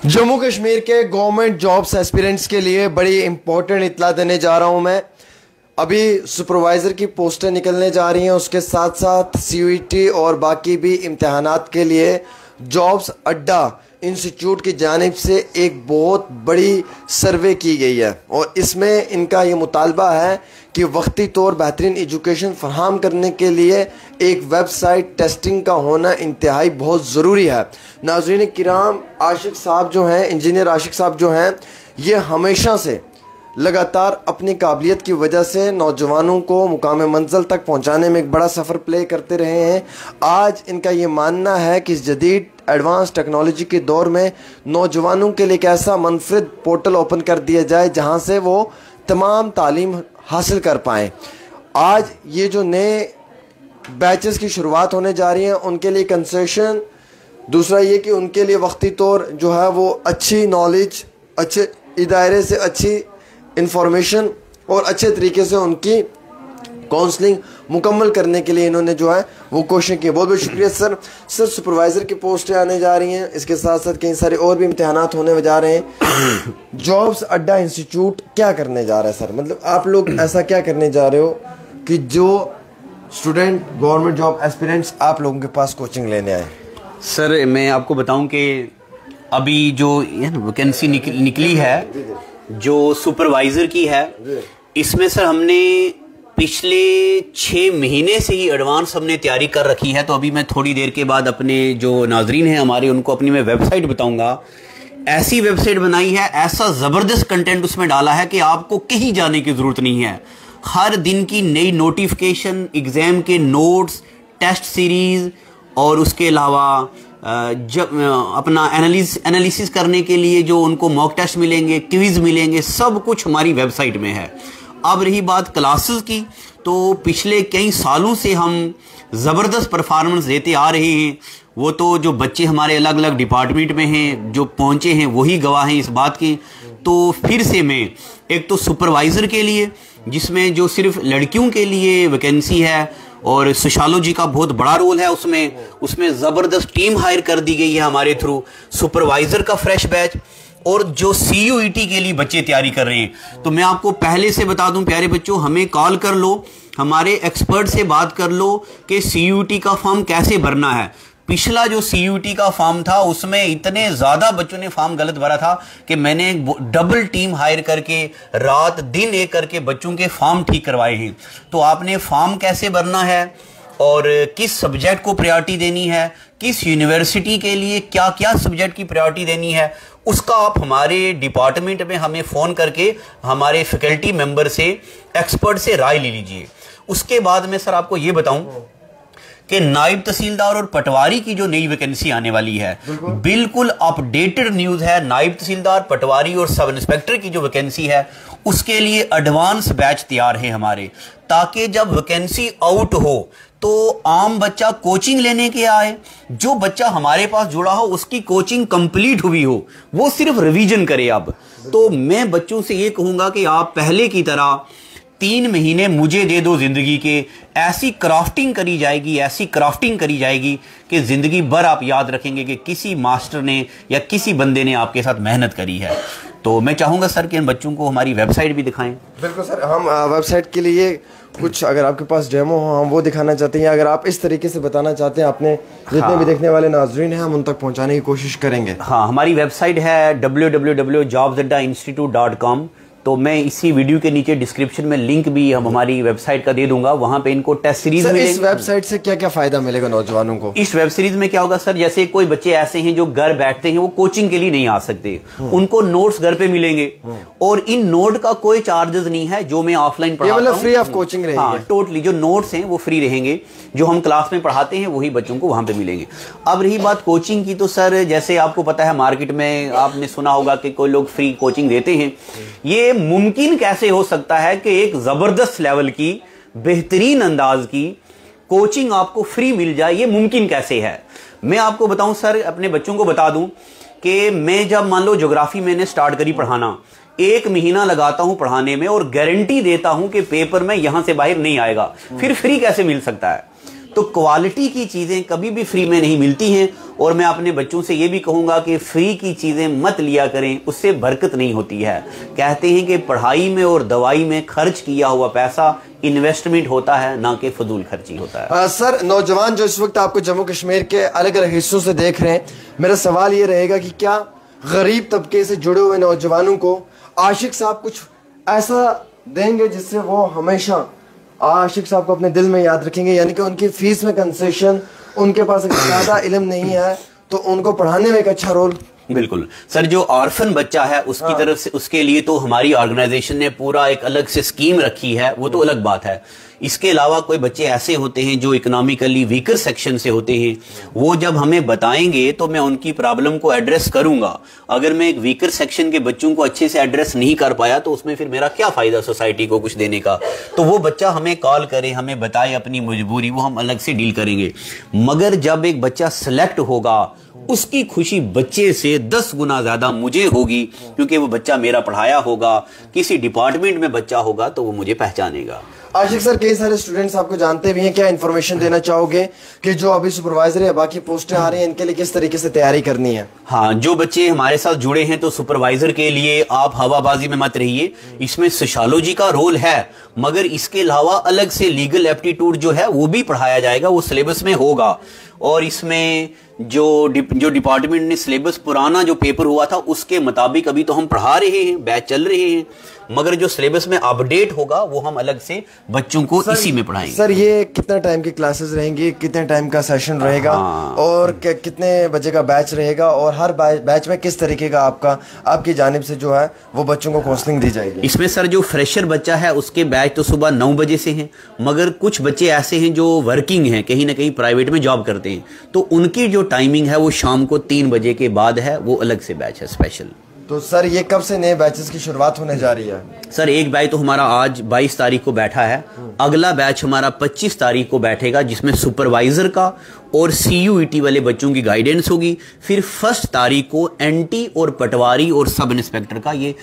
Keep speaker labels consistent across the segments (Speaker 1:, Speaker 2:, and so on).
Speaker 1: जम्मू कश्मीर के government jobs aspirants के लिए बड़ी इंपॉर्टेंट इत्तला देने जा रहा हूं मैं। अभी सुपरवाइज़र की पोस्टें निकलने जा रही हैं, उसके साथ साथ सीयूईटी और बाकी भी इम्तहानात के लिए जॉब्स अड्डा इंस्टीट्यूट की जानिब से एक बहुत बड़ी सर्वे की गई है और इसमें इनका ये मुतालबा है कि वक्ती तौर बेहतरीन एजुकेशन फराहम करने के लिए एक वेबसाइट टेस्टिंग का होना इंतहाई बहुत ज़रूरी है। नाज़रीन किराम, आशिक साहब जो हैं, इंजीनियर आशिक साहब जो हैं, ये हमेशा से लगातार अपनी काबिलियत की वजह से नौजवानों को मुकाम मंजिल तक पहुंचाने में एक बड़ा सफ़र प्ले करते रहे हैं। आज इनका ये मानना है कि इस जदीद एडवांस टेक्नोलॉजी के दौर में नौजवानों के लिए एक ऐसा मुनफरिद पोर्टल ओपन कर दिया जाए जहां से वो तमाम तालीम हासिल कर पाएँ। आज ये जो नए बैचेस की शुरुआत होने जा रही है उनके लिए कंसेशन, दूसरा ये कि उनके लिए वक्ती तौर जो है वो अच्छी नॉलेज, अच्छे इदारे से अच्छी इंफॉर्मेशन और अच्छे तरीके से उनकी काउंसलिंग मुकम्मल करने के लिए इन्होंने जो है वो कोशिश की। बहुत बहुत शुक्रिया सर। सुपरवाइज़र की पोस्टें आने जा रही हैं, इसके साथ साथ कई सारे और भी इम्तहानात होने जा रहे हैं। जॉब्स अड्डा इंस्टीट्यूट क्या करने जा रहा है सर? मतलब आप लोग ऐसा क्या करने जा रहे हो कि जो स्टूडेंट गवर्नमेंट जॉब एस्पिरेंट्स आप लोगों के पास कोचिंग लेने आए?
Speaker 2: सर मैं आपको बताऊं कि अभी जो वैकेंसी निकली है जो सुपरवाइज़र की है, इसमें सर हमने पिछले 6 महीने से ही एडवांस हमने तैयारी कर रखी है। तो अभी मैं थोड़ी देर के बाद अपने जो नाजरीन हैं हमारे उनको अपनी मैं वेबसाइट बताऊंगा। ऐसी वेबसाइट बनाई है, ऐसा ज़बरदस्त कंटेंट उसमें डाला है कि आपको कहीं जाने की ज़रूरत नहीं है। हर दिन की नई नोटिफिकेशन, एग्ज़ाम के नोट्स, टेस्ट सीरीज़ और उसके अलावा जब अपना एनालिसिस करने के लिए जो उनको मॉक टेस्ट मिलेंगे, क्विज़ मिलेंगे, सब कुछ हमारी वेबसाइट में है। अब रही बात क्लासेस की, तो पिछले कई सालों से हम ज़बरदस्त परफॉर्मेंस देते आ रहे हैं। वो तो जो बच्चे हमारे अलग अलग डिपार्टमेंट में हैं जो पहुंचे हैं वही गवाह हैं इस बात के। तो फिर से मैं एक तो सुपरवाइज़र के लिए जिसमें जो सिर्फ लड़कियों के लिए वैकेंसी है और सोशियोलॉजी का बहुत बड़ा रोल है उसमें ज़बरदस्त टीम हायर कर दी गई है हमारे थ्रू। सुपरवाइज़र का फ्रेश बैच और जो सीयूईटी के लिए बच्चे तैयारी कर रहे हैं, तो मैं आपको पहले से बता दूं प्यारे बच्चों, हमें कॉल कर लो, हमारे एक्सपर्ट से बात कर लो कि सीयूईटी का फॉर्म कैसे भरना है। पिछला जो सीयूईटी का फॉर्म था उसमें इतने ज़्यादा बच्चों ने फॉर्म गलत भरा था कि मैंने डबल टीम हायर करके रात दिन एक करके बच्चों के फॉर्म ठीक करवाए हैं। तो आपने फॉर्म कैसे भरना है और किस सब्जेक्ट को प्रायोरिटी देनी है, किस यूनिवर्सिटी के लिए क्या क्या सब्जेक्ट की प्रायोरिटी देनी है, उसका आप हमारे डिपार्टमेंट में हमें फ़ोन करके हमारे फैकल्टी मेंबर से, एक्सपर्ट से राय ले लीजिए। उसके बाद में सर आपको ये बताऊं कि नायब तहसीलदार और पटवारी की जो नई वैकेंसी आने वाली है, बिल्कुल अपडेटेड न्यूज़ है। नायब तहसीलदार, पटवारी और सब इंस्पेक्टर की जो वैकेंसी है उसके लिए एडवांस बैच तैयार है हमारे, ताकि जब वैकेंसी आउट हो तो आम बच्चा कोचिंग लेने के आए, जो बच्चा हमारे पास जुड़ा हो उसकी कोचिंग कंप्लीट हुई हो, वो सिर्फ रिवीजन करे। अब तो मैं बच्चों से ये कहूँगा कि आप पहले की तरह 3 महीने मुझे दे दो ज़िंदगी के, ऐसी क्राफ्टिंग करी जाएगी, ऐसी क्राफ्टिंग करी जाएगी कि ज़िंदगी भर आप याद रखेंगे कि किसी मास्टर ने या किसी बंदे ने आपके साथ मेहनत करी है। तो मैं चाहूँगा सर कि इन बच्चों को हमारी वेबसाइट भी दिखाएं।
Speaker 1: बिल्कुल सर, हम वेबसाइट के लिए कुछ अगर आपके पास डेमो हो हम वो दिखाना चाहते हैं, अगर आप इस तरीके से बताना चाहते हैं अपने जितने भी देखने वाले नाजरीन हैं हम उन तक पहुंचाने की कोशिश करेंगे।
Speaker 2: हाँ, हमारी वेबसाइट है www.jobsaddainstitute.com। तो मैं इसी वीडियो के नीचे डिस्क्रिप्शन में लिंक भी हम हमारी वेबसाइट का दे दूंगा, वहां पे इनको टेस्ट सीरीज मिलेगी।
Speaker 1: इस वेबसाइट से क्या क्या फायदा मिलेगा नौजवानों को?
Speaker 2: इस वेब सीरीज में क्या होगा सर, जैसे कोई बच्चे ऐसे हैं जो घर बैठते हैं, वो कोचिंग के लिए नहीं आ सकते, उनको नोट्स घर पे मिलेंगे और इन नोट का कोई चार्जेस नहीं है। जो मैं ऑफलाइन पढ़ाता हूं,
Speaker 1: मतलब फ्री ऑफ कोचिंग रहेगी।
Speaker 2: हाँ, टोटली जो नोट्स हैं वो फ्री रहेंगे, जो हम क्लास में पढ़ाते हैं वही बच्चों को वहां पे मिलेंगे। अब रही बात कोचिंग की, तो सर जैसे आपको पता है मार्केट में आपने सुना होगा कि कोई लोग फ्री कोचिंग देते हैं। ये मुमकिन कैसे हो सकता है कि एक जबरदस्त लेवल की, बेहतरीन अंदाज की कोचिंग आपको फ्री मिल जाए? ये मुमकिन कैसे है? मैं आपको बताऊं सर, अपने बच्चों को बता दूं कि मैं जब मान लो ज्योग्राफी मैंने स्टार्ट करी पढ़ाना, 1 महीना लगाता हूं पढ़ाने में और गारंटी देता हूं कि पेपर में यहां से बाहर नहीं आएगा, फिर फ्री कैसे मिल सकता है? तो क्वालिटी की चीज़ें कभी भी फ्री में नहीं मिलती हैं। और मैं अपने बच्चों से ये भी कहूँगा कि फ्री की चीज़ें मत लिया करें, उससे बरकत नहीं होती है। कहते हैं कि पढ़ाई में और दवाई में खर्च किया हुआ पैसा इन्वेस्टमेंट होता है, ना कि फजूल खर्ची होता है।
Speaker 1: सर, नौजवान जो इस वक्त आपको जम्मू कश्मीर के अलग अलग हिस्सों से देख रहे हैं, मेरा सवाल ये रहेगा कि क्या गरीब तबके से जुड़े हुए नौजवानों को आशिक साहब कुछ ऐसा देंगे जिससे वो हमेशा आशिक साहब को अपने दिल में याद रखेंगे, यानी कि उनकी फीस में कंसेशन, उनके पास ज़्यादा इल्म नहीं है तो उनको पढ़ाने में एक अच्छा रोल?
Speaker 2: बिल्कुल सर, जो ऑर्फन बच्चा है उसकी तरफ से, उसके लिए तो हमारी ऑर्गेनाइजेशन ने पूरा एक अलग से स्कीम रखी है, वो तो अलग बात है। इसके अलावा कोई बच्चे ऐसे होते हैं जो इकोनॉमिकली वीकर सेक्शन से होते हैं, वो जब हमें बताएंगे तो मैं उनकी प्रॉब्लम को एड्रेस करूंगा। अगर मैं एक वीकर सेक्शन के बच्चों को अच्छे से एड्रेस नहीं कर पाया तो उसमें फिर मेरा क्या फायदा सोसाइटी को कुछ देने का। तो वो बच्चा हमें कॉल करे, हमें बताए अपनी मजबूरी, वो हम अलग से डील करेंगे। मगर जब एक बच्चा सिलेक्ट होगा उसकी खुशी बच्चे से 10 गुना ज्यादा मुझे होगी, क्योंकि वो बच्चा मेरा पढ़ाया होगा, किसी डिपार्टमेंट में बच्चा होगा तो वो मुझे पहचानेगा।
Speaker 1: आशिक सर, कई सारे स्टूडेंट्स आपको जानते भी हैं, क्या इन्फॉर्मेशन देना चाहोगे कि जो अभी सुपरवाइजर या बाकी पोस्टें आ रही हैं इनके लिए किस तरीके से तैयारी करनी है?
Speaker 2: हाँ, जो बच्चे हमारे साथ जुड़े हैं तो सुपरवाइजर के लिए आप हवाबाजी में मत रहिए। इसमें सोशियोलॉजी का रोल है, मगर इसके अलावा अलग से लीगल एप्टीट्यूड जो है वो भी पढ़ाया जाएगा, वो सिलेबस में होगा। और इसमें जो डिपार्टमेंट ने सिलेबस पुराना जो पेपर हुआ था उसके मुताबिक अभी तो हम पढ़ा रहे हैं, बैच चल रहे हैं, मगर जो सिलेबस में अपडेट होगा वो हम अलग से बच्चों को इसी में पढ़ाएंगे।
Speaker 1: सर, ये कितना टाइम की क्लासेस रहेंगी, कितने टाइम का सेशन रहेगा? और कितने बजे का बैच रहेगा, और हर बैच में किस तरीके का आपकी जानिब से जो है वो बच्चों को काउंसलिंग दी जाएगी?
Speaker 2: इसमें सर जो फ्रेशर बच्चा है उसके बैच तो सुबह 9 बजे से हैं, मगर कुछ बच्चे ऐसे हैं जो वर्किंग हैं, कहीं ना कहीं प्राइवेट में जॉब करते हैं, तो उनकी जो टाइमिंग है वो शाम को 3 बजे के बाद है, वो अलग से बैच है स्पेशल।
Speaker 1: तो सर, ये कब से नए बैचेस की शुरुआत होने जा रही है?
Speaker 2: सर, एक बैच तो हमारा आज 22 तारीख को बैठा है, अगला बैच हमारा 25 तारीख को बैठेगा, जिसमें सुपरवाइजर का और CUET वाले बच्चों की गाइडेंस होगी। फिर 1 तारीख को NT और पटवारी और सब इंस्पेक्टर का ये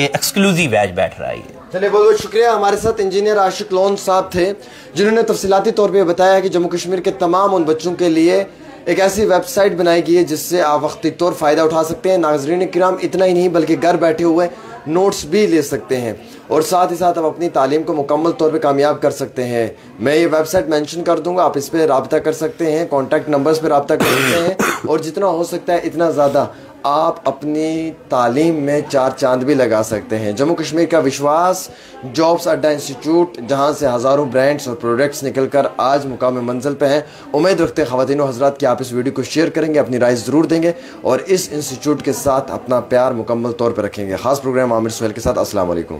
Speaker 2: एक्सक्लूसिव बैच बैठ रहा है।
Speaker 1: चलिए, बहुत बहुत शुक्रिया। हमारे साथ इंजीनियर आशिक लोन साहब थे, जिन्होंने तफसीलाती तौर पे बताया कि जम्मू कश्मीर के तमाम उन बच्चों के लिए एक ऐसी वेबसाइट बनाई गई है जिससे आप वक्ती तौर फ़ायदा उठा सकते हैं। नाज़रीन किराम, इतना ही नहीं बल्कि घर बैठे हुए नोट्स भी ले सकते हैं और साथ ही साथ आप अपनी तालीम को मुकम्मल तौर पे कामयाब कर सकते हैं। मैं ये वेबसाइट मेंशन कर दूंगा, आप इस पर रब्ता कर सकते हैं, कॉन्टैक्ट नंबर्स पर रब्ता कर सकते हैं, और जितना हो सकता है इतना ज़्यादा आप अपनी तालीम में 4 चांद भी लगा सकते हैं। जम्मू कश्मीर का विश्वास जॉब्स अड्डा इंस्टीट्यूट, जहां से हज़ारों ब्रांड्स और प्रोडक्ट्स निकलकर आज मुकाम मंजिल पे हैं। उम्मीद रखते हैं ख़वातीन और हज़रात कि आप इस वीडियो को शेयर करेंगे, अपनी राय ज़रूर देंगे और इस इंस्टीट्यूट के साथ अपना प्यार मुकम्मल तौर पर रखेंगे। ख़ास प्रोग्राम आमिर सुहेल के साथ। अस्सलाम वालेकुम।